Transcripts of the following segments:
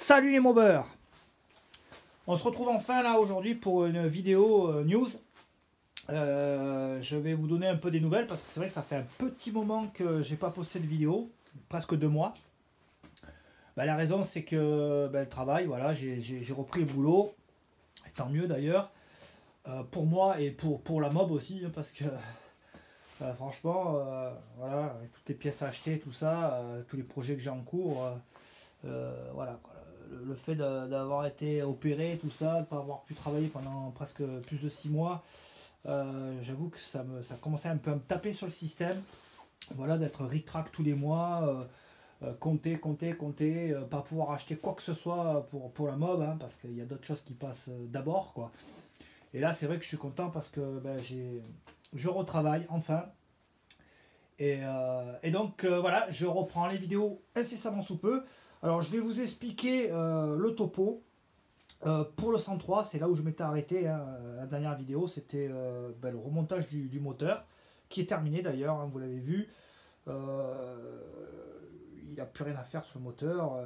Salut les mobbers. On se retrouve enfin là aujourd'hui pour une vidéo news. Je vais vous donner un peu des nouvelles parce que c'est vrai que ça fait un petit moment que j'ai pas posté de vidéo, presque 2 mois. La raison c'est que le travail, voilà, j'ai repris le boulot, et tant mieux d'ailleurs, pour moi et pour la mob aussi, hein, parce que franchement, voilà, avec toutes les pièces à acheter, tout ça, tous les projets que j'ai en cours, voilà quoi. Le fait d'avoir été opéré, tout ça, de ne pas avoir pu travailler pendant presque plus de 6 mois, j'avoue que ça commençait un peu à me taper sur le système. Voilà, d'être ric-rac tous les mois, compter, pas pouvoir acheter quoi que ce soit pour la mob, hein, parce qu'il y a d'autres choses qui passent d'abord, quoi. Et là, c'est vrai que je suis content parce que je retravaille enfin. Et donc, voilà, je reprends les vidéos incessamment sous peu. Alors je vais vous expliquer le topo pour le 103, c'est là où je m'étais arrêté, hein, la dernière vidéo, c'était le remontage du moteur, qui est terminé d'ailleurs, hein, vous l'avez vu. Il n'y a plus rien à faire sur le moteur,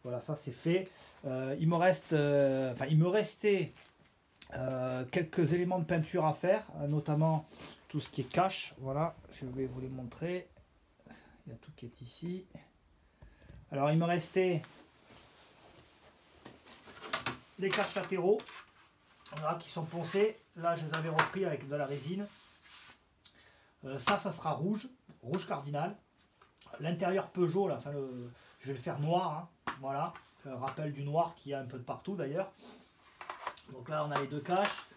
voilà, ça c'est fait. Il me restait quelques éléments de peinture à faire, notamment tout ce qui est cache, voilà, je vais vous les montrer, il y a tout qui est ici. Alors il me restait les caches latéraux, voilà, qui sont poncés. Là je les avais repris avec de la résine. Ça sera rouge cardinal. L'intérieur Peugeot, là, enfin, je vais le faire noir, hein, voilà. Rappel du noir qui a un peu de partout d'ailleurs. Donc là on a les 2 caches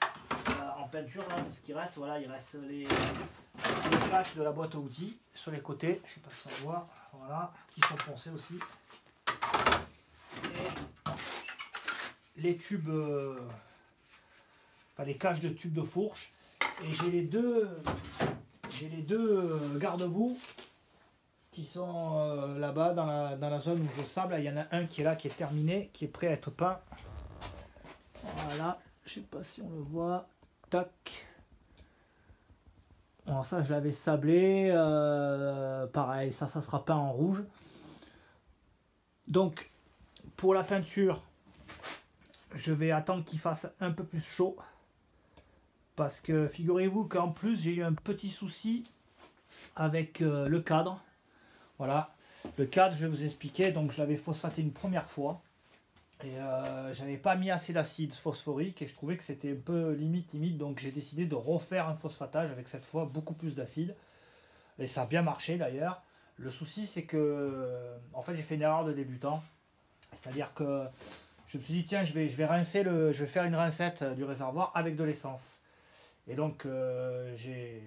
en peinture, là, ce qui reste, voilà, il reste les caches de la boîte à outils sur les côtés, je sais pas si on voit, voilà, qui sont poncés aussi. Et les tubes, les caches de tubes de fourche. Et j'ai les deux garde-boue qui sont là-bas dans la zone où je sable. Il y en a un qui est là, qui est terminé, qui est prêt à être peint. Voilà, je sais pas si on le voit. Tac. Alors ça je l'avais sablé, pareil, ça sera peint en rouge. Donc pour la peinture, je vais attendre qu'il fasse un peu plus chaud, parce que figurez-vous qu'en plus j'ai eu un petit souci avec le cadre. Voilà, le cadre, je vais vous expliquer. Donc je l'avais phosphaté une première fois et j'avais pas mis assez d'acide phosphorique et je trouvais que c'était un peu limite, donc j'ai décidé de refaire un phosphatage avec cette fois beaucoup plus d'acide et ça a bien marché d'ailleurs. Le souci c'est que en fait j'ai fait une erreur de débutant, c'est-à-dire que je me suis dit tiens, je vais faire une rincette du réservoir avec de l'essence. Et donc j'ai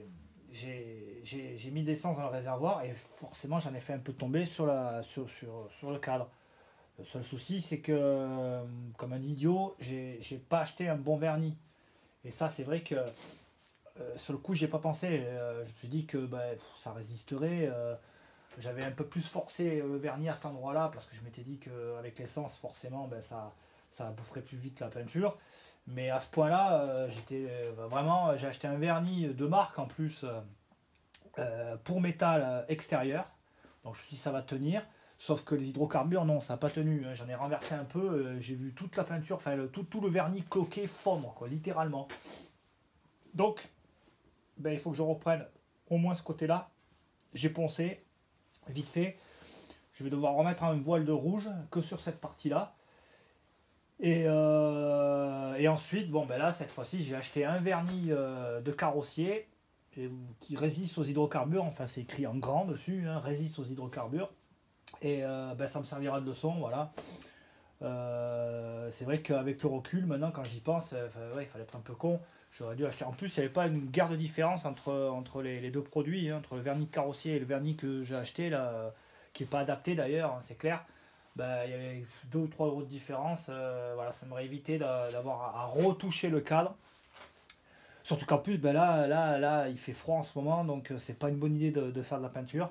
mis de l'essence dans le réservoir et forcément j'en ai fait un peu tomber sur le cadre. Le seul souci c'est que comme un idiot, j'ai pas acheté un bon vernis. Et ça c'est vrai que sur le coup j'ai pas pensé. Je me suis dit que ça résisterait. J'avais un peu plus forcé le vernis à cet endroit là parce que je m'étais dit qu'avec l'essence forcément ça boufferait plus vite la peinture. Mais à ce point là vraiment, j'ai acheté un vernis de marque en plus pour métal extérieur, donc je me suis dit ça va tenir, sauf que les hydrocarbures non, ça n'a pas tenu, hein. J'en ai renversé un peu, j'ai vu toute la peinture, enfin tout le vernis cloqué fondre quoi, littéralement. Donc il faut que je reprenne au moins ce côté là. J'ai poncé vite fait, je vais devoir remettre une voile de rouge que sur cette partie là. Et ensuite, là, cette fois-ci, j'ai acheté un vernis de carrossier qui résiste aux hydrocarbures. Enfin, c'est écrit en grand dessus, hein, résiste aux hydrocarbures. Et ça me servira de leçon, voilà. C'est vrai qu'avec le recul, maintenant, quand j'y pense, il fallait être un peu con. J'aurais dû acheter. En plus, il n'y avait pas une guerre de différence entre les 2 produits, hein, entre le vernis de carrossier et le vernis que j'ai acheté, là, qui n'est pas adapté d'ailleurs, hein, c'est clair. Il y avait 2 ou 3 euros de différence, voilà, ça m'aurait évité d'avoir à retoucher le cadre. Surtout qu'en plus, là, il fait froid en ce moment, donc c'est pas une bonne idée de faire de la peinture.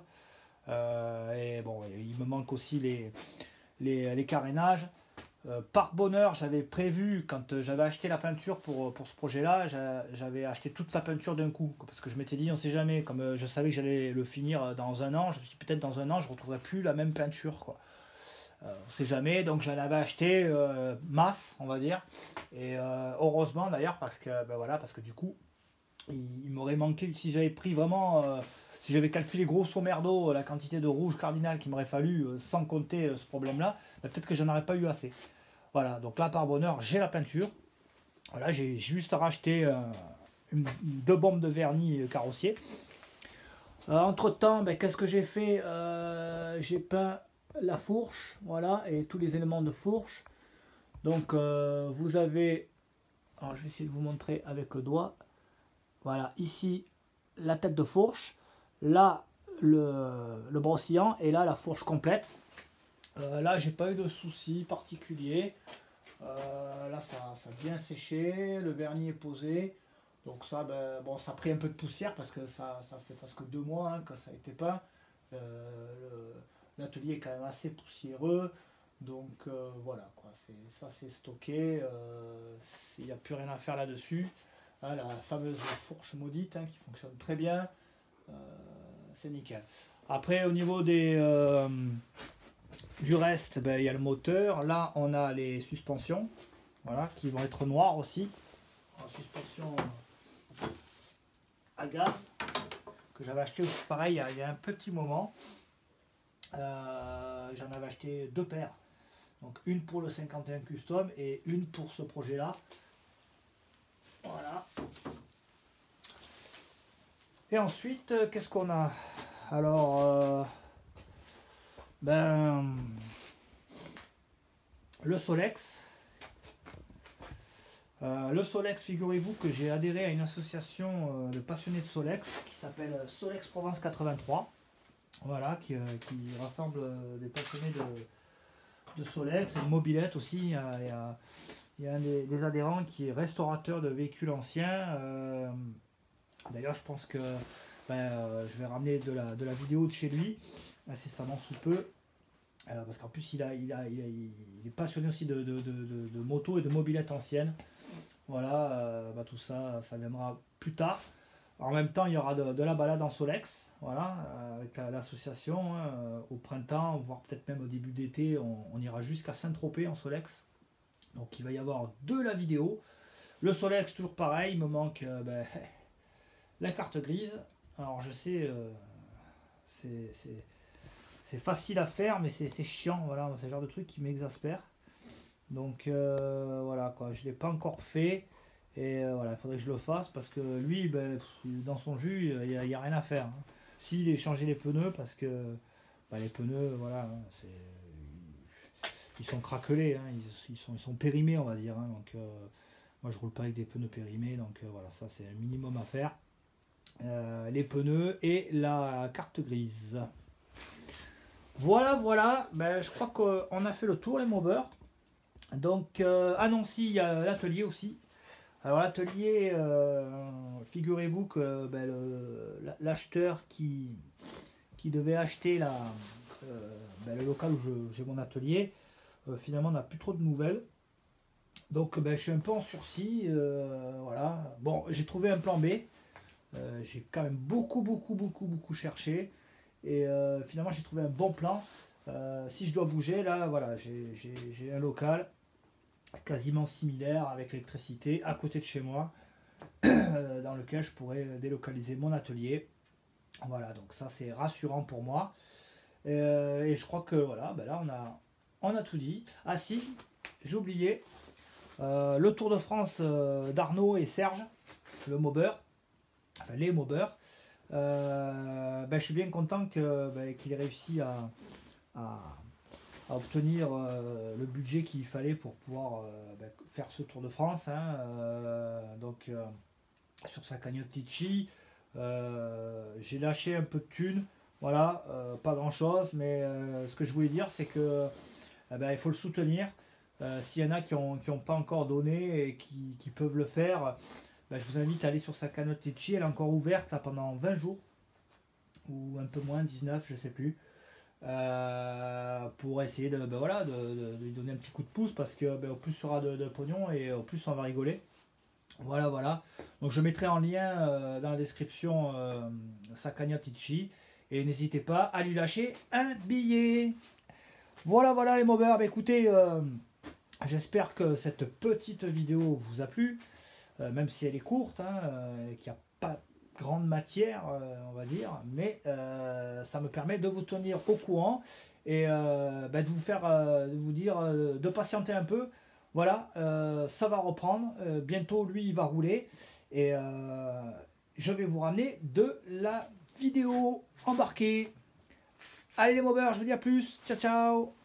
Et bon, il me manque aussi les carénages. Par bonheur, j'avais prévu, quand j'avais acheté la peinture pour ce projet-là, j'avais acheté toute la peinture d'un coup, parce que je m'étais dit, on sait jamais, comme je savais que j'allais le finir dans un an, je me suis dit peut-être dans un an, je ne retrouverai plus la même peinture, quoi. On sait jamais, donc j'en avais acheté masse, on va dire. Et heureusement d'ailleurs, parce que ben voilà, parce que du coup, il m'aurait manqué, si j'avais pris vraiment, si j'avais calculé grosso merdo la quantité de rouge cardinal qu'il m'aurait fallu, sans compter ce problème-là, ben peut-être que j'en aurais pas eu assez. Voilà, donc là par bonheur, j'ai la peinture. Voilà, j'ai juste racheté deux bombes de vernis carrossier. Entre temps, ben, qu'est-ce que j'ai fait? J'ai peint la fourche, voilà, et tous les éléments de fourche. Donc vous avez, alors je vais essayer de vous montrer avec le doigt. Voilà, ici la tête de fourche, là le brossillon et là la fourche complète. Là j'ai pas eu de soucis particuliers. Là ça a bien séché, le vernis est posé. Donc ça, ben, bon, ça a pris un peu de poussière parce que ça fait presque 2 mois hein, que ça a été peint. L'atelier est quand même assez poussiéreux. Donc voilà, quoi. Ça c'est stocké. Il n'y a plus rien à faire là-dessus. Hein, la fameuse fourche maudite hein, qui fonctionne très bien. C'est nickel. Après au niveau des, du reste, ben, il y a le moteur. Là on a les suspensions. Voilà, qui vont être noires aussi. En suspension à gaz que j'avais acheté aussi pareil il y a un petit moment. J'en avais acheté 2 paires, donc une pour le 51 Custom et une pour ce projet là. Voilà. Et ensuite qu'est-ce qu'on a? Alors ben le Solex. Le Solex, figurez-vous que j'ai adhéré à une association de passionnés de Solex qui s'appelle Solex Provence 83. Voilà, qui rassemble des passionnés de Solex et de mobilette aussi. Il y a un des adhérents qui est restaurateur de véhicules anciens. D'ailleurs, je pense que je vais ramener de la vidéo de chez lui incessamment sous peu. Parce qu'en plus, il est passionné aussi de moto et de mobilette ancienne. Voilà, tout ça, ça viendra plus tard. En même temps, il y aura de la balade en Solex, voilà, avec l'association. Hein, au printemps, voire peut-être même au début d'été, on ira jusqu'à Saint-Tropez en Solex. Donc il va y avoir de la vidéo. Le Solex, toujours pareil, il me manque la carte grise. Alors je sais, c'est facile à faire, mais c'est chiant. Voilà, c'est le genre de truc qui m'exaspère. Donc voilà quoi, je ne l'ai pas encore fait. Et voilà, il faudrait que je le fasse parce que lui, ben, dans son jus, il n'y a rien à faire. Hein. S'il est changé les pneus, parce que les pneus, voilà, hein, ils sont craquelés, hein, ils sont périmés, on va dire. Hein, donc moi, je roule pas avec des pneus périmés, donc voilà, ça c'est un minimum à faire. Les pneus et la carte grise. Voilà, voilà, ben, je crois qu'on a fait le tour, les mobbers. Donc, non, si, il y a l'atelier aussi. Alors l'atelier, figurez-vous que l'acheteur qui devait acheter le local où j'ai mon atelier, finalement n'a plus trop de nouvelles. Donc je suis un peu en sursis, voilà. Bon, j'ai trouvé un plan B, j'ai quand même beaucoup cherché, et finalement j'ai trouvé un bon plan. Si je dois bouger, là, voilà, j'ai un local quasiment similaire avec l'électricité à côté de chez moi dans lequel je pourrais délocaliser mon atelier. Voilà, donc ça c'est rassurant pour moi. Et je crois que voilà, là on a tout dit. Ah si, j'ai oublié le Tour de France d'Arnaud et Serge, le mobber, enfin les mobbers. Je suis bien content qu'il ait réussi à obtenir le budget qu'il fallait pour pouvoir faire ce Tour de France. Hein, donc sur sa cagnotte Litchi, j'ai lâché un peu de thunes, voilà, pas grand chose, mais ce que je voulais dire c'est que il faut le soutenir. S'il y en a qui ont pas encore donné et qui peuvent le faire, je vous invite à aller sur sa cagnotte Litchi. Elle est encore ouverte là, pendant 20 jours ou un peu moins, 19, je sais plus. Pour essayer de lui donner un petit coup de pouce, parce que au plus il y aura de pognon et au plus on va rigoler. Voilà. Donc je mettrai en lien dans la description sa cagnotte Litchi, et n'hésitez pas à lui lâcher un billet. Voilà les mobbers. Bah, écoutez, j'espère que cette petite vidéo vous a plu, même si elle est courte, hein, qu'il n'y a pas grande matière, on va dire, mais ça me permet de vous tenir au courant et bah, de vous faire, de vous dire, de patienter un peu. Voilà, ça va reprendre. Bientôt, lui, il va rouler et je vais vous ramener de la vidéo embarquée. Allez les mobbers, je vous dis à plus. Ciao, ciao.